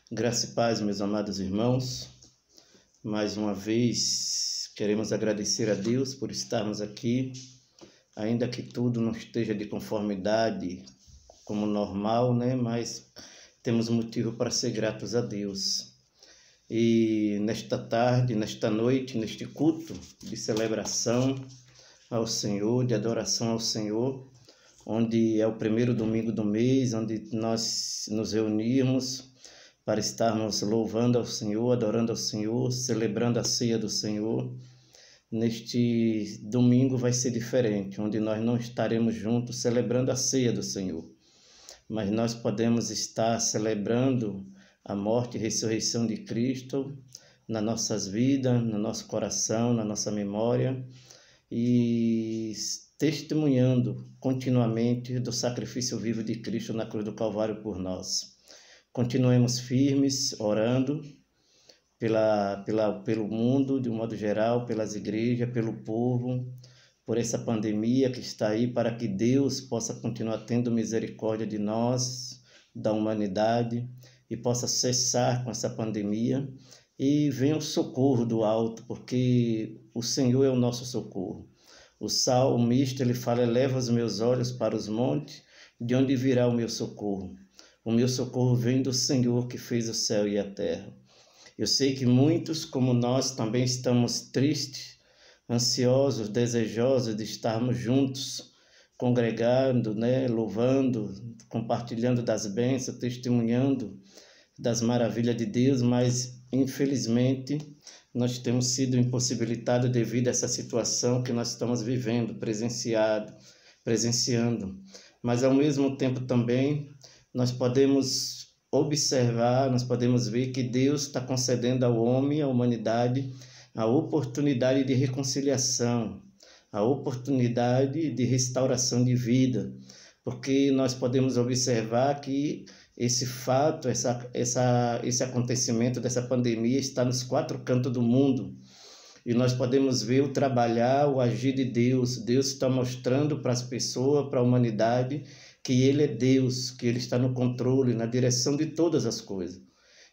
Graça e paz, meus amados irmãos. Mais uma vez, queremos agradecer a Deus por estarmos aqui, ainda que tudo não esteja de conformidade como normal, né? Mas temos motivo para ser gratos a Deus. E nesta tarde, nesta noite, neste culto de celebração ao Senhor, de adoração ao Senhor, onde é o primeiro domingo do mês, onde nós nos reunimos para estarmos louvando ao Senhor, adorando ao Senhor, celebrando a ceia do Senhor. Neste domingo vai ser diferente, onde nós não estaremos juntos celebrando a ceia do Senhor, mas nós podemos estar celebrando a morte e ressurreição de Cristo nas nossas vidas, no nosso coração, na nossa memória, e testemunhando continuamente do sacrifício vivo de Cristo na cruz do Calvário por nós. Continuemos firmes, orando pelo mundo, de um modo geral, pelas igrejas, pelo povo, por essa pandemia que está aí, para que Deus possa continuar tendo misericórdia de nós, da humanidade, e possa cessar com essa pandemia, e venha o socorro do alto, porque o Senhor é o nosso socorro. O salmista, ele fala: eleva os meus olhos para os montes, de onde virá o meu socorro? O meu socorro vem do Senhor que fez o céu e a terra. Eu sei que muitos, como nós, também estamos tristes, ansiosos, desejosos de estarmos juntos, congregando, louvando, compartilhando das bênçãos, testemunhando das maravilhas de Deus, mas infelizmente nós temos sido impossibilitados devido a essa situação que nós estamos vivendo, presenciando. Mas ao mesmo tempo também nós podemos observar, nós podemos ver que Deus está concedendo ao homem, à humanidade, a oportunidade de reconciliação, a oportunidade de restauração de vida, porque nós podemos observar que esse fato, esse acontecimento dessa pandemia está nos quatro cantos do mundo, e nós podemos ver o trabalhar, o agir de Deus. Deus está mostrando para as pessoas, para a humanidade, que Ele é Deus, que Ele está no controle, na direção de todas as coisas.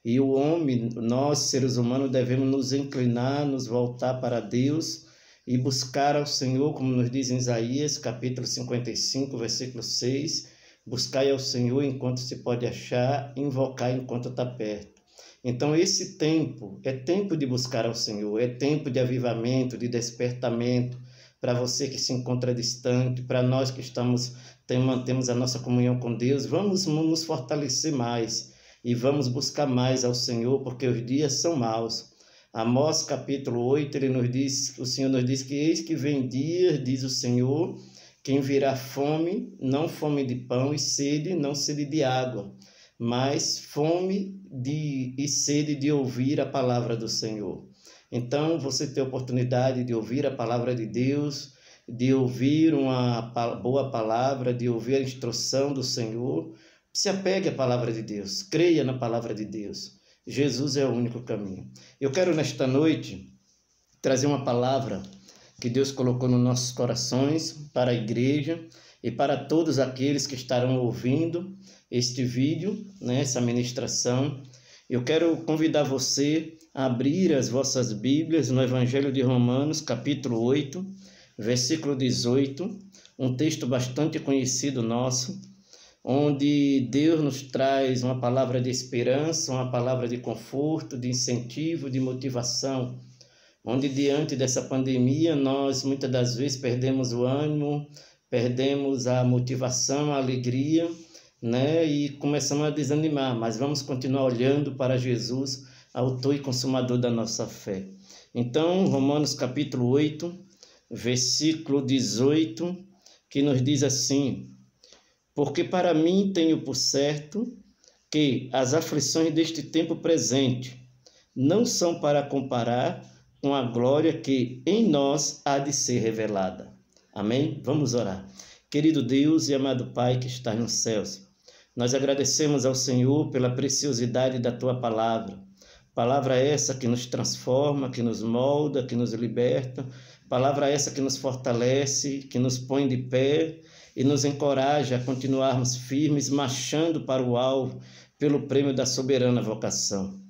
E o homem, nós, seres humanos, devemos nos inclinar, nos voltar para Deus e buscar ao Senhor, como nos diz em Isaías, capítulo 55, versículo 6, buscai ao Senhor enquanto se pode achar, invocar enquanto está perto. Então esse tempo é tempo de buscar ao Senhor, é tempo de avivamento, de despertamento, para você que se encontra distante, para nós que mantemos a nossa comunhão com Deus. Vamos nos fortalecer mais e vamos buscar mais ao Senhor, porque os dias são maus. Amós capítulo 8, o Senhor nos diz que eis que vem dias, diz o Senhor, quem virá fome, não fome de pão, e sede, não sede de água, mas fome e sede de ouvir a palavra do Senhor. Então, você tem a oportunidade de ouvir a palavra de Deus, de ouvir uma boa palavra, de ouvir a instrução do Senhor. Se apegue à palavra de Deus, creia na palavra de Deus. Jesus é o único caminho. Eu quero, nesta noite, trazer uma palavra que Deus colocou nos nossos corações para a igreja e para todos aqueles que estarão ouvindo este vídeo, essa ministração. Eu quero convidar você a abrir as vossas Bíblias no Evangelho de Romanos, capítulo 8, versículo 18, um texto bastante conhecido nosso, onde Deus nos traz uma palavra de esperança, uma palavra de conforto, de incentivo, de motivação, onde diante dessa pandemia nós muitas das vezes perdemos o ânimo, perdemos a motivação, a alegria, e começamos a desanimar, mas vamos continuar olhando para Jesus, autor e consumador da nossa fé. Então, Romanos capítulo 8, versículo 18, que nos diz assim: porque para mim tenho por certo que as aflições deste tempo presente não são para comparar com a glória que em nós há de ser revelada. Amém? Vamos orar. Querido Deus e amado Pai que está nos céus, nós agradecemos ao Senhor pela preciosidade da Tua palavra. Palavra essa que nos transforma, que nos molda, que nos liberta. Palavra essa que nos fortalece, que nos põe de pé e nos encoraja a continuarmos firmes, marchando para o alvo, pelo prêmio da soberana vocação.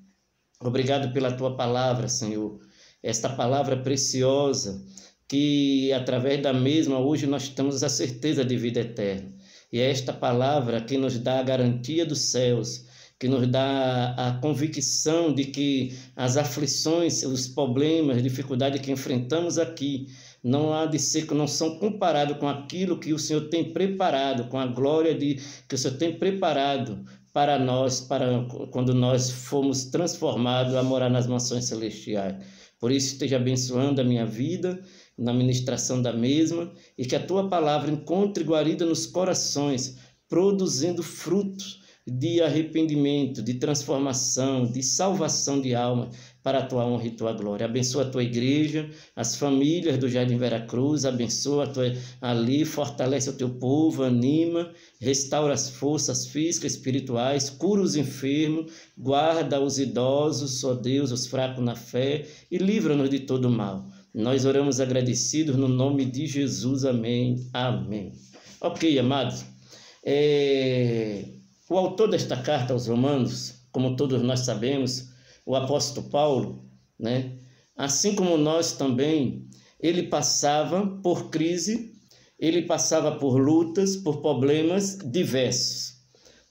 Obrigado pela tua palavra, Senhor, esta palavra preciosa, que através da mesma hoje nós temos a certeza de vida eterna. E é esta palavra que nos dá a garantia dos céus, que nos dá a convicção de que as aflições, os problemas, dificuldades que enfrentamos aqui, não há de ser, não são comparados com aquilo que o Senhor tem preparado, com a glória que o Senhor tem preparado para nós, para quando nós fomos transformados a morar nas mansões celestiais. Por isso, esteja abençoando a minha vida, na ministração da mesma, e que a tua palavra encontre guarida nos corações, produzindo frutos de arrependimento, de transformação, de salvação de alma, para a tua honra e tua glória. Abençoa a tua igreja, as famílias do Jardim Veracruz, abençoa ali, fortalece o teu povo, anima, restaura as forças físicas, espirituais, cura os enfermos, guarda os idosos, ó Deus, os fracos na fé, e livra-nos de todo mal. Nós oramos agradecidos no nome de Jesus, amém, amém. Ok, amados, o autor desta carta aos Romanos, como todos nós sabemos, o apóstolo Paulo, né? Assim como nós também, ele passava por crise, ele passava por lutas, por problemas diversos,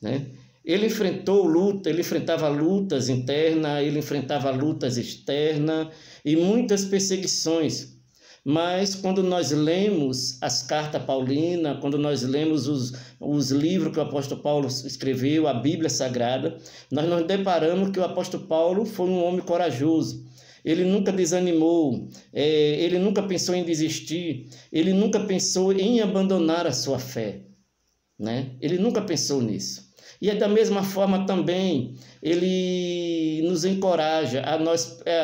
né? Ele enfrentou luta, ele enfrentava lutas internas, ele enfrentava lutas externas e muitas perseguições. Mas quando nós lemos as cartas paulinas, quando nós lemos os livros que o apóstolo Paulo escreveu, a Bíblia Sagrada, nós nos deparamos que o apóstolo Paulo foi um homem corajoso. Ele nunca desanimou, ele nunca pensou em desistir, ele nunca pensou em abandonar a sua fé, né? Ele nunca pensou nisso. E é da mesma forma também, ele nos encoraja a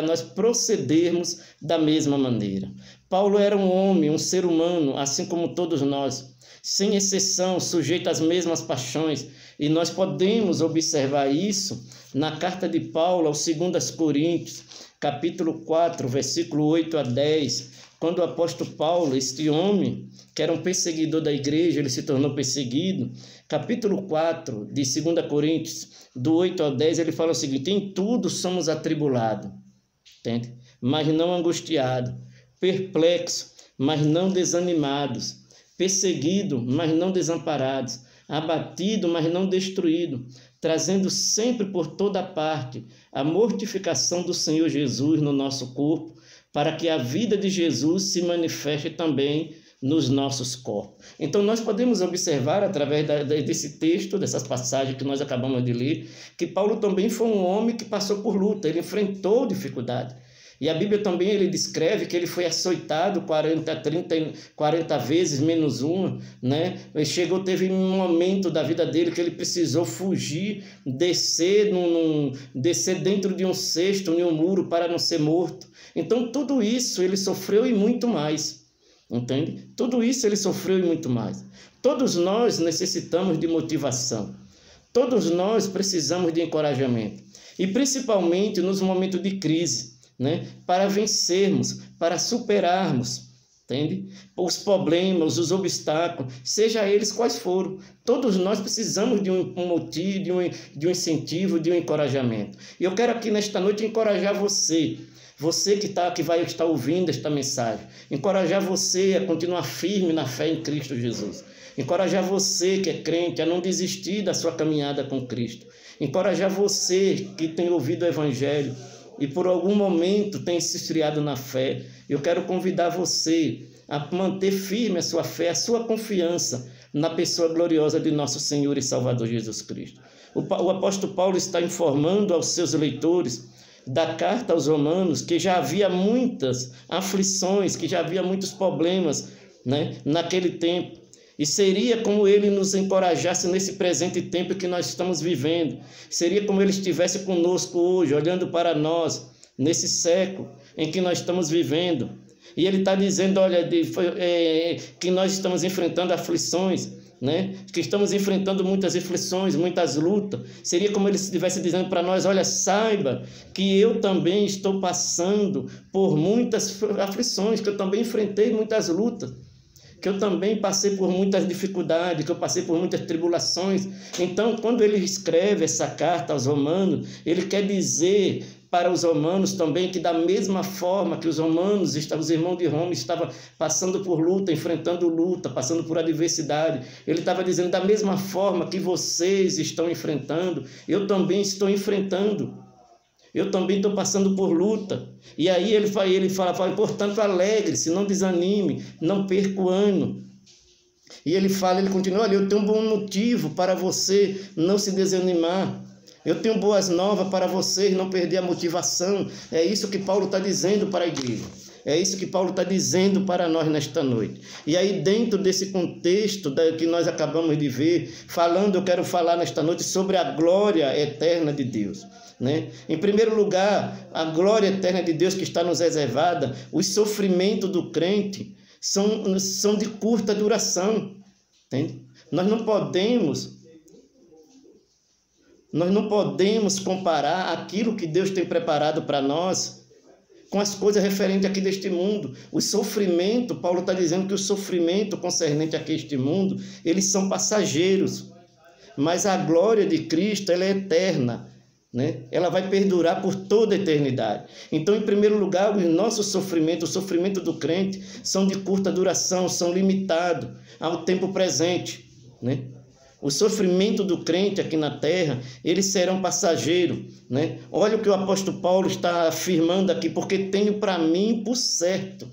nós procedermos da mesma maneira. Paulo era um homem, um ser humano, assim como todos nós, sem exceção, sujeito às mesmas paixões. E nós podemos observar isso na carta de Paulo aos 2 Coríntios, capítulo 4, versículo 8 a 10, quando o apóstolo Paulo, este homem, que era um perseguidor da igreja, ele se tornou perseguido. Capítulo 4 de 2 Coríntios, do 8 ao 10, ele fala o seguinte: em tudo somos atribulados, entende? Mas não angustiados, perplexos, mas não desanimados, perseguidos, mas não desamparados, abatidos, mas não destruídos, trazendo sempre por toda parte a mortificação do Senhor Jesus no nosso corpo, para que a vida de Jesus se manifeste também nos nossos corpos. Então nós podemos observar através desse texto, dessas passagens que nós acabamos de ler, que Paulo também foi um homem que passou por luta, ele enfrentou dificuldade. E a Bíblia também ele descreve que ele foi açoitado 40 vezes menos uma, né? Teve um momento da vida dele que ele precisou fugir, descer dentro de um cesto, em um muro, para não ser morto. Então tudo isso ele sofreu e muito mais, entende? Tudo isso ele sofreu e muito mais. Todos nós necessitamos de motivação, todos nós precisamos de encorajamento, e principalmente nos momentos de crise, né? Para vencermos, para superarmos, entende? Os problemas, os obstáculos, seja eles quais forem, todos nós precisamos de um motivo, de um incentivo, de um encorajamento. E eu quero aqui nesta noite encorajar você que vai estar ouvindo esta mensagem, encorajar você a continuar firme na fé em Cristo Jesus, encorajar você que é crente a não desistir da sua caminhada com Cristo, encorajar você que tem ouvido o Evangelho e por algum momento tem se esfriado na fé. Eu quero convidar você a manter firme a sua fé, a sua confiança na pessoa gloriosa de nosso Senhor e Salvador Jesus Cristo. O apóstolo Paulo está informando aos seus leitores da carta aos Romanos que já havia muitas aflições, que já havia muitos problemas, né, naquele tempo. E seria como ele nos encorajasse nesse presente tempo que nós estamos vivendo. Seria como ele estivesse conosco hoje, olhando para nós, nesse século em que nós estamos vivendo. E ele está dizendo, olha, que nós estamos enfrentando aflições, né? Que estamos enfrentando muitas aflições, muitas lutas. Seria como ele estivesse dizendo para nós, olha, saiba que eu também estou passando por muitas aflições, que eu também enfrentei muitas lutas. que eu também passei por muitas dificuldades, que eu passei por muitas tribulações. Então, quando ele escreve essa carta aos romanos, ele quer dizer para os romanos também que da mesma forma que os romanos, os irmãos de Roma estavam passando por luta, enfrentando luta, passando por adversidade, ele estava dizendo da mesma forma que vocês estão enfrentando, eu também estou enfrentando. Eu também estou passando por luta. E aí ele fala, portanto, alegre-se, não desanime, não perca o ânimo. E ele continua, olha, eu tenho um bom motivo para você não se desanimar. Eu tenho boas novas para vocês não perder a motivação. É isso que Paulo está dizendo para a igreja. É isso que Paulo está dizendo para nós nesta noite. E aí, dentro desse contexto que nós acabamos de ver, eu quero falar nesta noite sobre a glória eterna de Deus. Né? Em primeiro lugar, a glória eterna de Deus que está nos reservada, os sofrimentos do crente são de curta duração. Entende? Nós não podemos comparar aquilo que Deus tem preparado para nós com as coisas referentes aqui deste mundo. O sofrimento, Paulo está dizendo que o sofrimento concernente aqui a este mundo, eles são passageiros. Mas a glória de Cristo, ela é eterna. Né? Ela vai perdurar por toda a eternidade. Então, em primeiro lugar, o nosso sofrimento, o sofrimento do crente, são de curta duração, são limitados ao tempo presente. Né? O sofrimento do crente aqui na terra, eles serão passageiros. Né? Olha o que o apóstolo Paulo está afirmando aqui, porque tenho para mim por certo.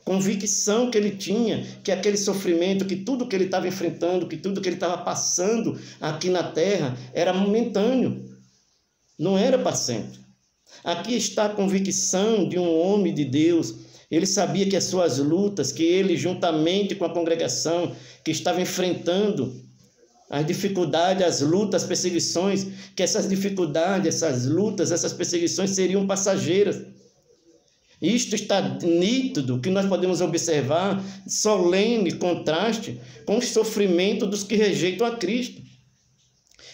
Convicção que ele tinha, que aquele sofrimento, que tudo que ele estava enfrentando, que tudo que ele estava passando aqui na terra, era momentâneo. Não era para sempre. Aqui está a convicção de um homem de Deus. Ele sabia que as suas lutas, que ele, juntamente com a congregação, que estava enfrentando as dificuldades, as lutas, as perseguições, que essas dificuldades, essas lutas, essas perseguições seriam passageiras. Isto está nítido, que nós podemos observar, solene contraste com o sofrimento dos que rejeitam a Cristo.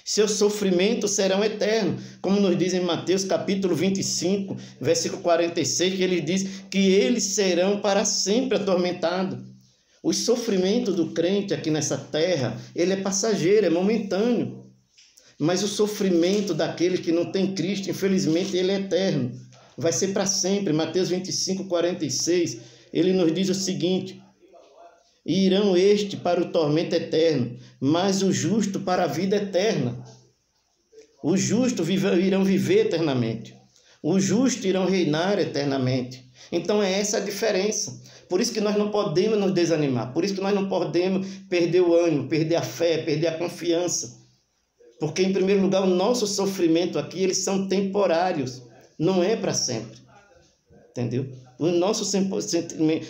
Seus sofrimentos serão eternos, como nos diz em Mateus capítulo 25, versículo 46, que ele diz que eles serão para sempre atormentados. O sofrimento do crente aqui nessa terra, ele é passageiro, é momentâneo. Mas o sofrimento daquele que não tem Cristo, infelizmente, ele é eterno. Vai ser para sempre. Mateus 25, 46, ele nos diz o seguinte: e irão para o tormento eterno, mas o justo para a vida eterna. Os justos irão viver eternamente. Os justos irão reinar eternamente. Então é essa a diferença. Por isso que nós não podemos nos desanimar. Por isso que nós não podemos perder o ânimo, perder a fé, perder a confiança. Porque, em primeiro lugar, o nosso sofrimento aqui, eles são temporários. Não é para sempre. Entendeu? O nosso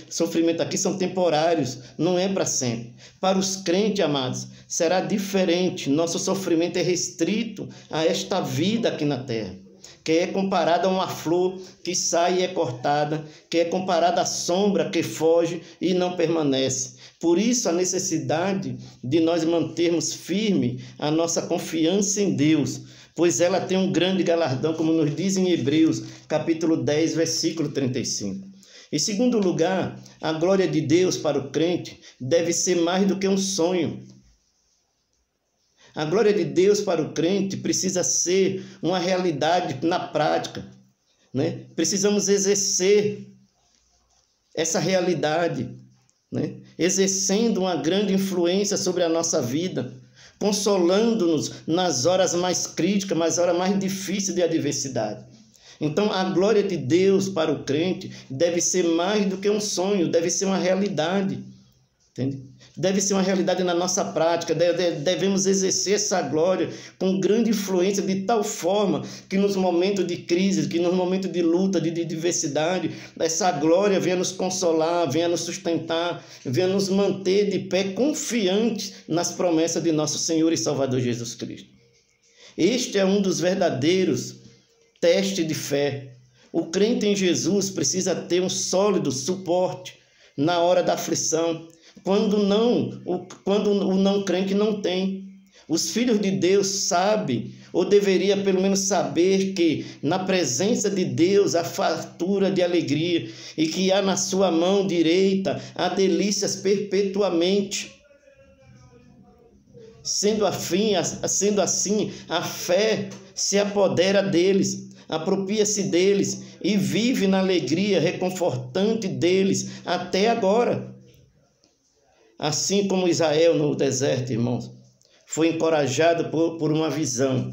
sofrimento aqui são temporários, não é para sempre. Para os crentes, amados, será diferente. Nosso sofrimento é restrito a esta vida aqui na terra, que é comparada a uma flor que sai e é cortada, que é comparada à sombra que foge e não permanece. Por isso, a necessidade de nós mantermos firme a nossa confiança em Deus, pois ela tem um grande galardão, como nos diz em Hebreus, capítulo 10, versículo 35. Em segundo lugar, a glória de Deus para o crente deve ser mais do que um sonho. A glória de Deus para o crente precisa ser uma realidade na prática. Né? Precisamos exercer essa realidade, né? Exercendo uma grande influência sobre a nossa vida, consolando-nos nas horas mais críticas, nas horas mais difíceis de adversidade. Então, a glória de Deus para o crente deve ser mais do que um sonho, deve ser uma realidade. Entende? Deve ser uma realidade na nossa prática, devemos exercer essa glória com grande influência, de tal forma que nos momentos de crise, que nos momentos de luta, de diversidade, essa glória venha nos consolar, venha nos sustentar, venha nos manter de pé confiantes nas promessas de nosso Senhor e Salvador Jesus Cristo. Este é um dos verdadeiros testes de fé. O crente em Jesus precisa ter um sólido suporte na hora da aflição, quando o não crente não tem. Os filhos de Deus sabem, ou deveria pelo menos saber, que na presença de Deus há fartura de alegria e que há na sua mão direita há delícias perpetuamente. Sendo assim, a fé se apodera deles, apropria-se deles e vive na alegria reconfortante deles até agora. Assim como Israel no deserto, irmãos, foi encorajado por uma visão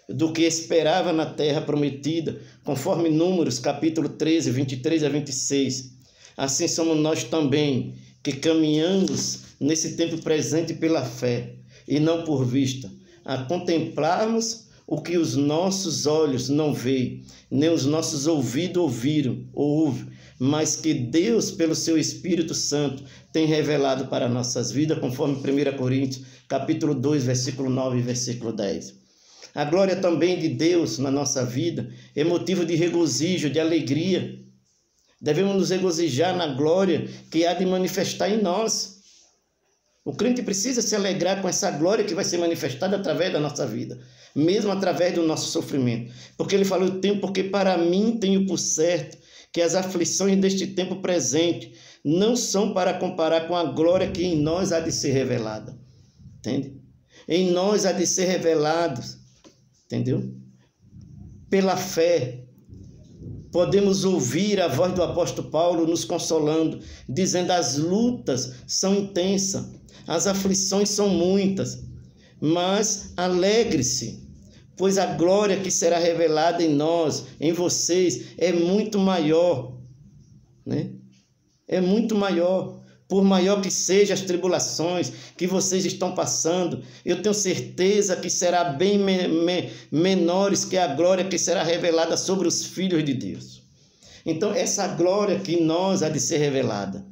do que esperava na terra prometida, conforme Números, capítulo 13, 23 a 26. Assim somos nós também, que caminhamos nesse tempo presente pela fé, e não por vista, a contemplarmos o que os nossos olhos não veem, nem os nossos ouvidos ouviram ou ouvem, mas que Deus, pelo seu Espírito Santo, tem revelado para nossas vidas, conforme 1 Coríntios, capítulo 2, versículo 9 e versículo 10. A glória também de Deus na nossa vida é motivo de regozijo, de alegria. Devemos nos regozijar na glória que há de manifestar em nós. O crente precisa se alegrar com essa glória que vai ser manifestada através da nossa vida, mesmo através do nosso sofrimento. Porque ele falou, porque para mim tenho por certo que as aflições deste tempo presente não são para comparar com a glória que em nós há de ser revelada. Entende? Em nós há de ser revelado, entendeu? Pela fé, podemos ouvir a voz do apóstolo Paulo nos consolando, dizendo: as lutas são intensas, as aflições são muitas, mas alegre-se, pois a glória que será revelada em nós, em vocês, é muito maior, né? É muito maior. Por maior que sejam as tribulações que vocês estão passando, eu tenho certeza que será bem menores que a glória que será revelada sobre os filhos de Deus. Então, essa glória que nós há de ser revelada,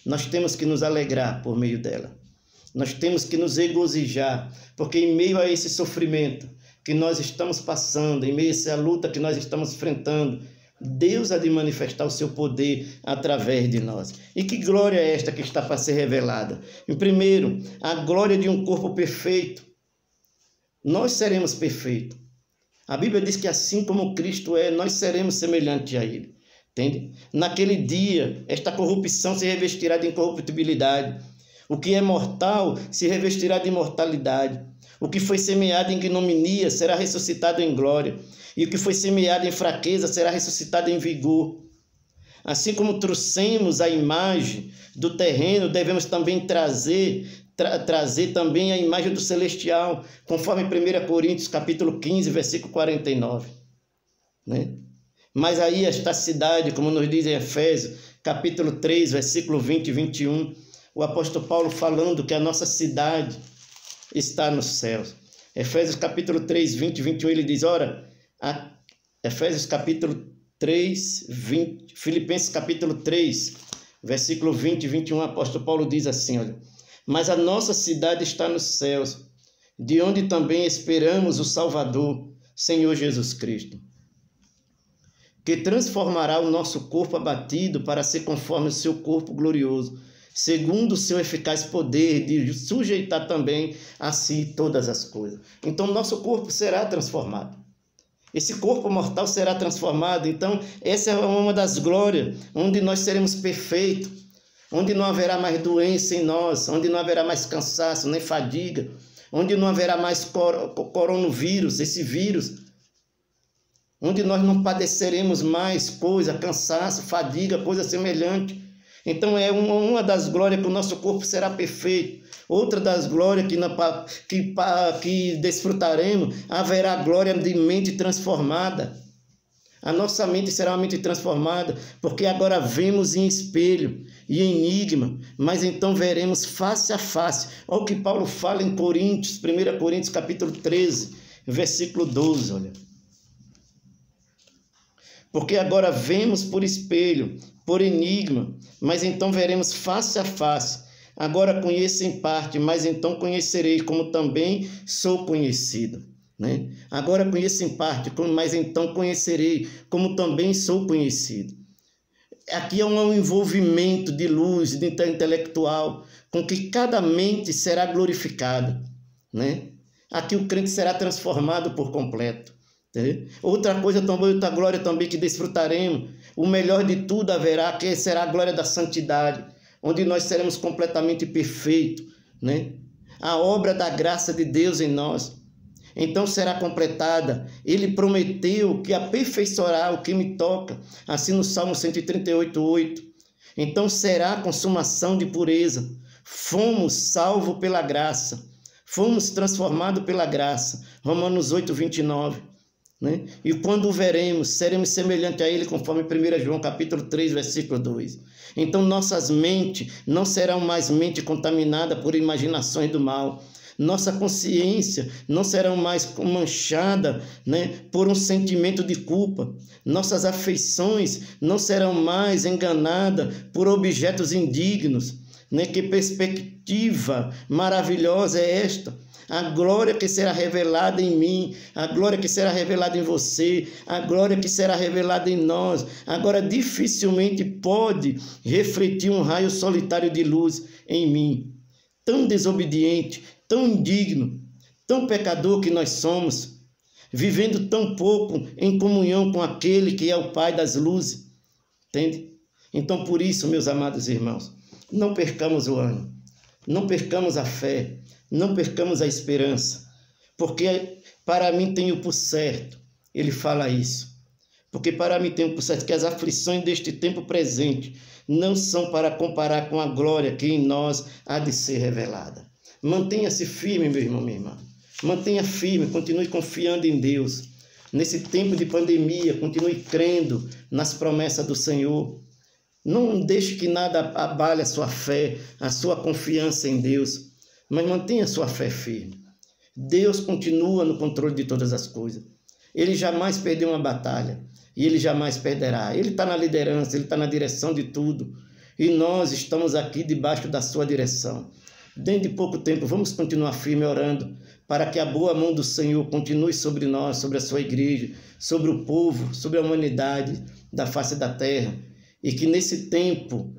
nós temos que nos alegrar por meio dela. Nós temos que nos regozijar, porque em meio a esse sofrimento que nós estamos passando, em meio a essa luta que nós estamos enfrentando, Deus há de manifestar o seu poder através de nós. E que glória é esta que está para ser revelada? Em primeiro, a glória de um corpo perfeito. Nós seremos perfeitos. A Bíblia diz que assim como Cristo é, nós seremos semelhantes a Ele. Entende? Naquele dia, esta corrupção se revestirá de incorruptibilidade. O que é mortal se revestirá de imortalidade. O que foi semeado em ignominia será ressuscitado em glória. E o que foi semeado em fraqueza será ressuscitado em vigor. Assim como trouxemos a imagem do terreno, devemos também trazer também a imagem do celestial, conforme 1 Coríntios capítulo 15, versículo 49. Né? Mas aí esta cidade, como nos diz em Efésios, capítulo 3, versículo 20 e 21, o apóstolo Paulo falando que a nossa cidade está nos céus. Efésios capítulo 3, 20 e 21, ele diz, Efésios capítulo 3, 20, Filipenses capítulo 3, versículo 20 e 21, o apóstolo Paulo diz assim, olha, mas a nossa cidade está nos céus, de onde também esperamos o Salvador, Senhor Jesus Cristo, que transformará o nosso corpo abatido para ser conforme o seu corpo glorioso, segundo o seu eficaz poder de sujeitar também a si todas as coisas. Então, nosso corpo será transformado. Esse corpo mortal será transformado. Então, essa é uma das glórias, onde nós seremos perfeitos, onde não haverá mais doença em nós, onde não haverá mais cansaço, nem fadiga, onde não haverá mais coronavírus, esse vírus, onde nós não padeceremos mais coisa, cansaço, fadiga, coisa semelhante. Então, é uma das glórias que o nosso corpo será perfeito. Outra das glórias que desfrutaremos, haverá glória de mente transformada. A nossa mente será uma mente transformada, porque agora vemos em espelho e enigma, mas então veremos face a face. Olha o que Paulo fala em Coríntios, 1 Coríntios capítulo 13, versículo 12, olha. Porque agora vemos por espelho, por enigma, mas então veremos face a face. Agora conheço em parte, mas então conhecerei, como também sou conhecido. Né? Agora conheço em parte, mas então conhecerei, como também sou conhecido. aqui é um envolvimento de luz, de intelectual, com que cada mente será glorificada, né? Aqui o crente será transformado por completo. Entendeu? Outra coisa também, outra glória também que desfrutaremos, o melhor de tudo haverá, que será a glória da santidade, onde nós seremos completamente perfeitos, né? A obra da graça de Deus em nós, então será completada. Ele prometeu que aperfeiçoará o que me toca, assim no Salmo 138:8. Então será a consumação de pureza. Fomos salvos pela graça, fomos transformados pela graça. Romanos 8:29. Né? E quando o veremos, seremos semelhantes a ele, conforme 1 João capítulo 3, versículo 2. Então nossas mentes não serão mais mente contaminada por imaginações do mal. Nossa consciência não será mais manchada, né, por um sentimento de culpa. Nossas afeições não serão mais enganadas por objetos indignos. Né? Que perspectiva maravilhosa é esta! A glória que será revelada em mim, a glória que será revelada em você, a glória que será revelada em nós, agora dificilmente pode refletir um raio solitário de luz em mim. Tão desobediente, tão indigno, tão pecador que nós somos, vivendo tão pouco em comunhão com aquele que é o Pai das luzes. Entende? Então, por isso, meus amados irmãos, não percamos o ânimo, não percamos a fé, não percamos a esperança, porque para mim tenho por certo, ele fala isso, porque para mim tenho por certo que as aflições deste tempo presente não são para comparar com a glória que em nós há de ser revelada. Mantenha-se firme, meu irmão, minha irmã. Mantenha firme, continue confiando em Deus. Nesse tempo de pandemia, continue crendo nas promessas do Senhor. Não deixe que nada abale a sua fé, a sua confiança em Deus, mas mantenha a sua fé firme. Deus continua no controle de todas as coisas. Ele jamais perdeu uma batalha e ele jamais perderá. Ele está na liderança, ele está na direção de tudo. E nós estamos aqui debaixo da sua direção. Dentro de pouco tempo, vamos continuar firme orando para que a boa mão do Senhor continue sobre nós, sobre a sua igreja, sobre o povo, sobre a humanidade da face da terra. E que nesse tempo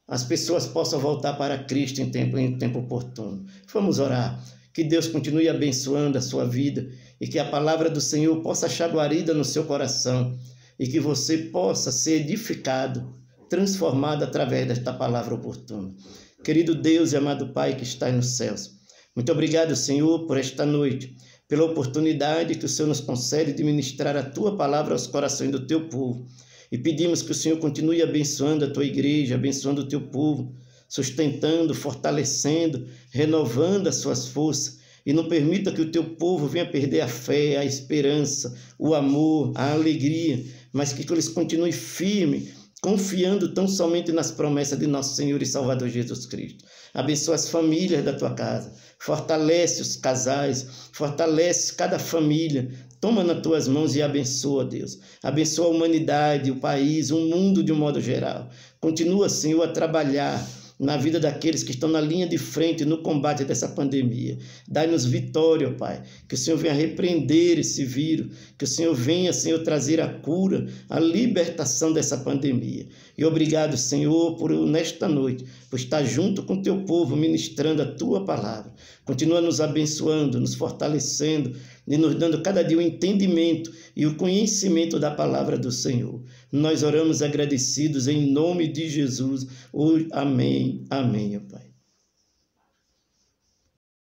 as pessoas possam voltar para Cristo em tempo oportuno. Vamos orar. Que Deus continue abençoando a sua vida e que a palavra do Senhor possa achar guarida no seu coração e que você possa ser edificado, transformado através desta palavra oportuna. Querido Deus e amado Pai que está nos céus, muito obrigado, Senhor, por esta noite, pela oportunidade que o Senhor nos concede de ministrar a Tua palavra aos corações do Teu povo. E pedimos que o Senhor continue abençoando a Tua igreja, abençoando o Teu povo, sustentando, fortalecendo, renovando as suas forças. E não permita que o Teu povo venha perder a fé, a esperança, o amor, a alegria, mas que eles continuem firmes, confiando tão somente nas promessas de nosso Senhor e Salvador Jesus Cristo. Abençoa as famílias da tua casa, fortalece os casais, fortalece cada família, toma nas tuas mãos e abençoa, Deus. Abençoa a humanidade, o país, o mundo de um modo geral. Continua, Senhor, a trabalhar na vida daqueles que estão na linha de frente no combate dessa pandemia. Dai-nos vitória, Pai, que o Senhor venha repreender esse vírus, que o Senhor venha, Senhor, trazer a cura, a libertação dessa pandemia. E obrigado, Senhor, por nesta noite, por estar junto com o teu povo, ministrando a tua palavra. Continua nos abençoando, nos fortalecendo e nos dando cada dia o entendimento e o conhecimento da palavra do Senhor. Nós oramos agradecidos em nome de Jesus. Amém. Amém, Pai.